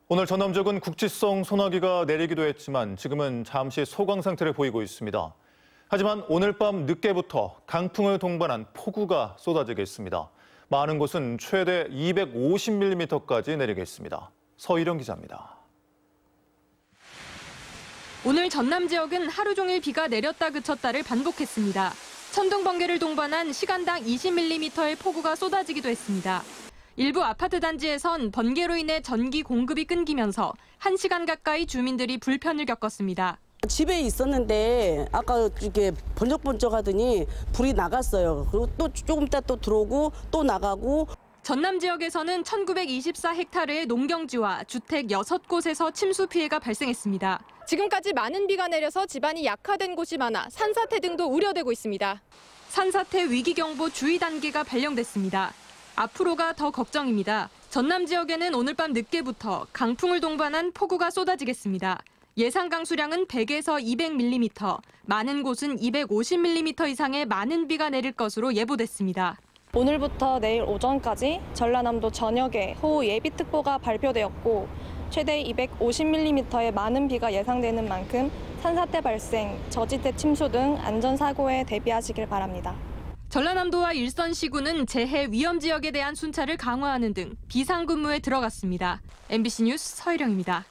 오늘 전남 지역은 국지성 소나기가 내리기도 했지만 지금은 잠시 소강 상태를 보이고 있습니다. 하지만 오늘 밤 늦게부터 강풍을 동반한 폭우가 쏟아지겠습니다. 많은 곳은 최대 250mm까지 내리겠습니다. 서일영 기자입니다. 오늘 전남 지역은 하루 종일 비가 내렸다 그쳤다를 반복했습니다. 천둥 번개를 동반한 시간당 20mm의 폭우가 쏟아지기도 했습니다. 일부 아파트 단지에선 번개로 인해 전기 공급이 끊기면서 1시간 가까이 주민들이 불편을 겪었습니다. 집에 있었는데 아까 이렇게 번쩍번쩍하더니 불이 나갔어요. 그리고 또 조금 있다 또 들어오고 또 나가고. 전남 지역에서는 1924헥타르의 농경지와 주택 6곳에서 침수 피해가 발생했습니다. 지금까지 많은 비가 내려서 집안이 약화된 곳이 많아 산사태 등도 우려되고 있습니다. 산사태 위기경보 주의 단계가 발령됐습니다. 앞으로가 더 걱정입니다. 전남 지역에는 오늘 밤 늦게부터 강풍을 동반한 폭우가 쏟아지겠습니다. 예상 강수량은 100에서 200mm, 많은 곳은 250mm 이상의 많은 비가 내릴 것으로 예보됐습니다. 오늘부터 내일 오전까지 전라남도 전역에 호우 예비특보가 발표되었고 최대 250mm의 많은 비가 예상되는 만큼 산사태 발생, 저지대 침수 등 안전사고에 대비하시길 바랍니다. 전라남도와 일선시군은 재해 위험 지역에 대한 순찰을 강화하는 등 비상근무에 들어갔습니다. MBC 뉴스 서일영입니다.